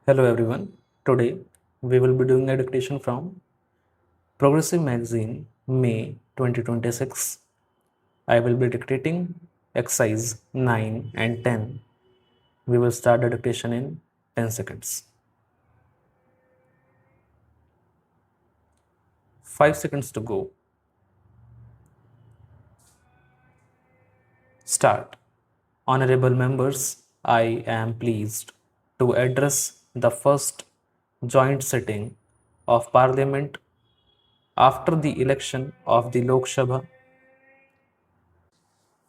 Hello everyone. Today we will be doing a dictation from Progressive Magazine, May 2026. I will be dictating exercise 9 and 10. We will start the dictation in 10 seconds. 5 seconds to go. Start. Honorable members, I am pleased to address the first joint sitting of Parliament after the election of the Lok Sabha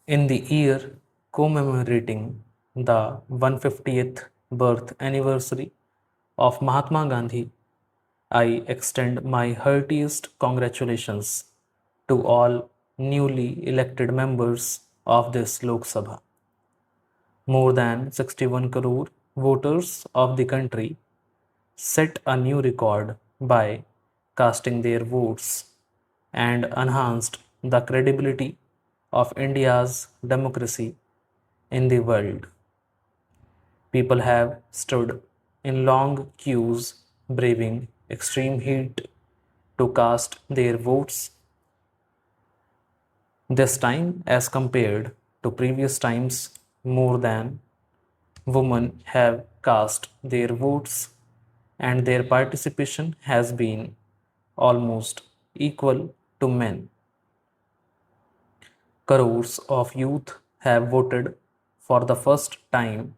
in the year commemorating the 150th birth anniversary of Mahatma Gandhi, I extend my heartiest congratulations to all newly elected members of this Lok Sabha. More than 61 crore voters of the country set a new record by casting their votes and enhanced the credibility of India's democracy in the world. People have stood in long queues, braving extreme heat to cast their votes. This time, as compared to previous times, more than women have cast their votes, and their participation has been almost equal to men. Crores of youth have voted for the first time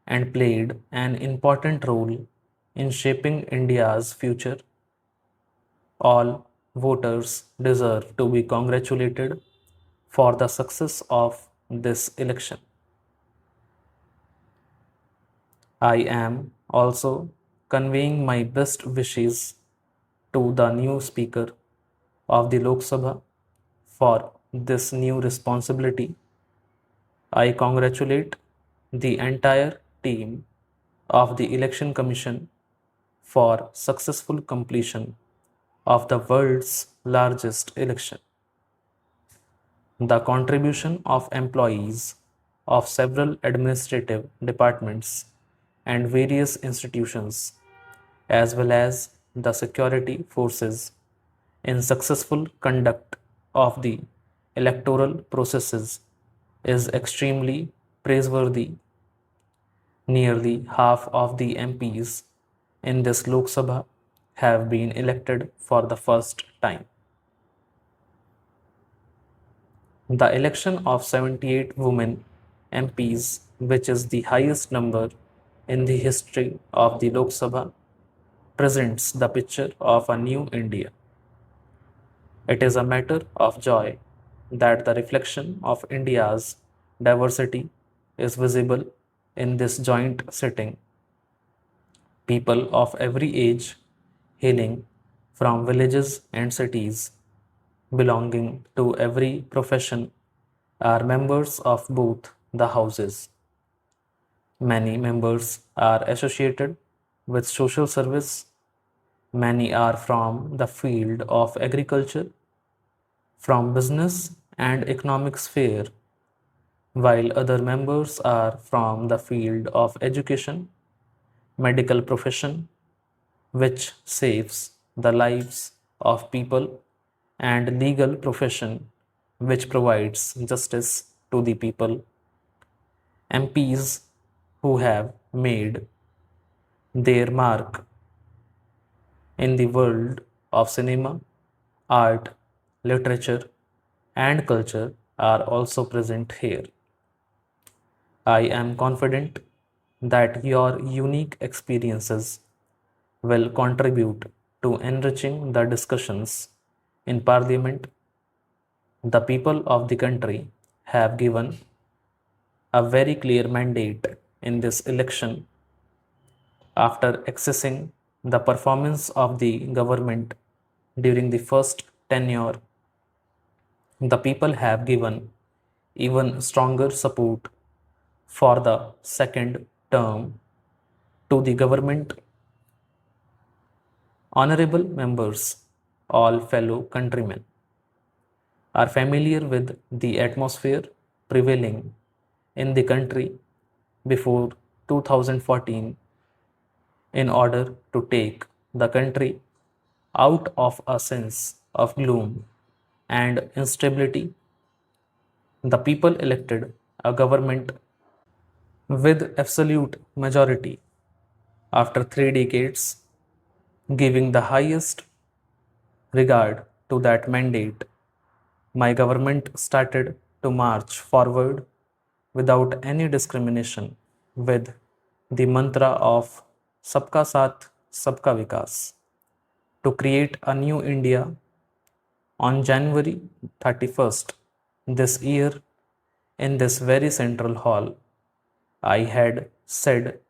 and played an important role in shaping India's future. All voters deserve to be congratulated for the success of this election. I am also conveying my best wishes to the new Speaker of the Lok Sabha for this new responsibility. I congratulate the entire team of the Election Commission for successful completion of the world's largest election. The contribution of employees of several administrative departments and various institutions, as well as the security forces, in successful conduct of the electoral processes is extremely praiseworthy. Nearly half of the MPs in this Lok Sabha have been elected for the first time. The election of 78 women MPs, which is the highest number in the history of the Lok Sabha, presents the picture of a new India. It is a matter of joy that the reflection of India's diversity is visible in this joint sitting. People of every age, hailing from villages and cities, belonging to every profession, are members of both the houses. Many members are associated with social service. Many are from the field of agriculture, from business and economic sphere, while other members are from the field of education, medical profession, which saves the lives of people, and legal profession, which provides justice to the people. MPs who have made their mark in the world of cinema, art, literature, and culture are also present here. I am confident that your unique experiences will contribute to enriching the discussions in Parliament. The people of the country have given a very clear mandate in this election. After assessing the performance of the government during the first tenure, the people have given even stronger support for the second term to the government. Honorable members, all fellow countrymen, are familiar with the atmosphere prevailing in the country before 2014 in order to take the country out of a sense of gloom and instability. The people elected a government with absolute majority after 3 decades, giving the highest regard to that mandate. My government started to march forward without any discrimination with the mantra of Sabka Saath, Sabka Vikas to create a new India on January 31st this year in this very central hall. I had said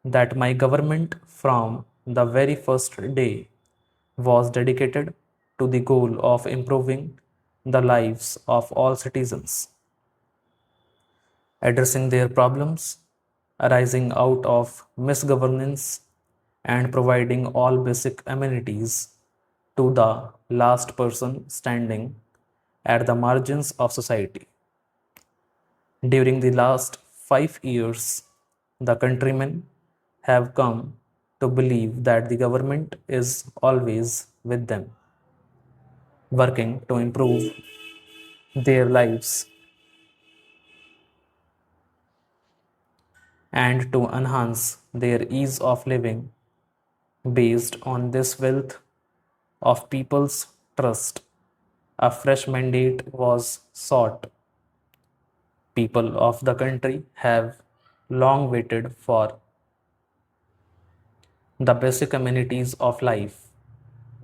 that my government from the very first day was dedicated to the goal of improving the lives of all citizens, addressing their problems arising out of misgovernance, and providing all basic amenities to the last person standing at the margins of society. During the last 5 years, the countrymen have come to believe that the government is always with them, working to improve their lives and to enhance their ease of living. Based on this wealth of people's trust, a fresh mandate was sought. People of the country have long waited for the basic amenities of life,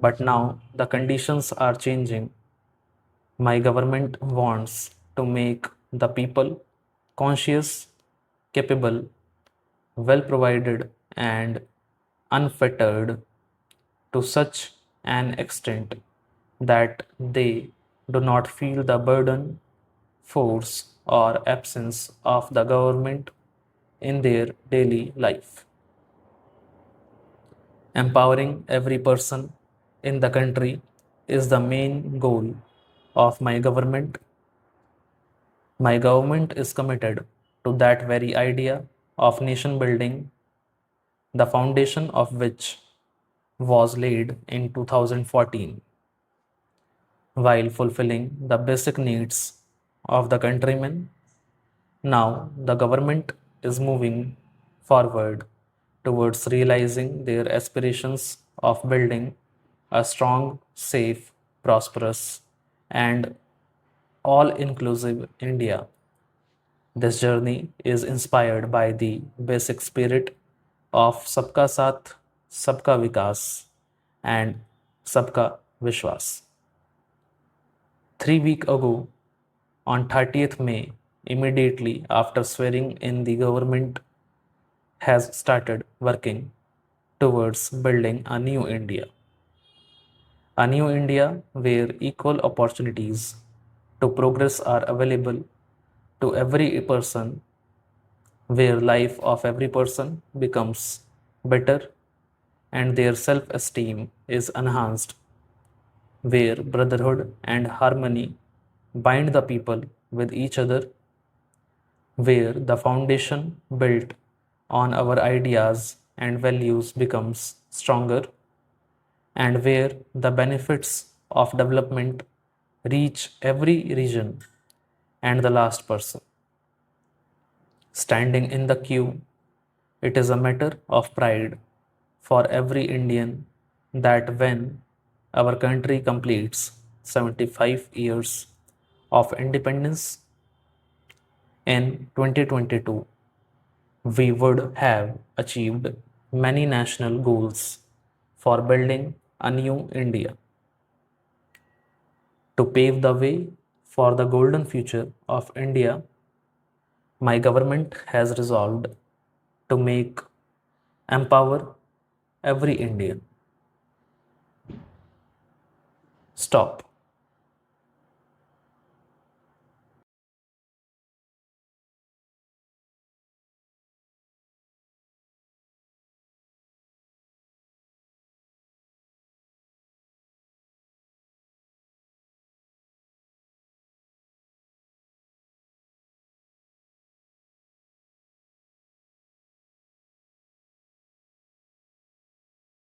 but now the conditions are changing. My government wants to make the people conscious, capable, well provided, and unfettered to such an extent that they do not feel the burden, force, or absence of the government in their daily life. Empowering every person in the country is the main goal of my government. My government is committed to that very idea of nation building, the foundation of which was laid in 2014, while fulfilling the basic needs of the countrymen. Now, the government is moving forward towards realizing their aspirations of building a strong, safe, prosperous, and all inclusive India. This journey is inspired by the basic spirit of Sabka Saath, Sabka Vikas, and Sabka Vishwas. 3 weeks ago, on 30th May, immediately after swearing in, the government has started working towards building a new India. A new India where equal opportunities to progress are available to every person, where life of every person becomes better and their self-esteem is enhanced, where brotherhood and harmony bind the people with each other, where the foundation built on our ideas and values becomes stronger, and where the benefits of development reach every region and the last person. Standing in the queue, it is a matter of pride for every Indian that when our country completes 75 years of independence in 2022, we would have achieved many national goals for building a new India. To pave the way for the golden future of India, my government has resolved to make empower every Indian. Stop.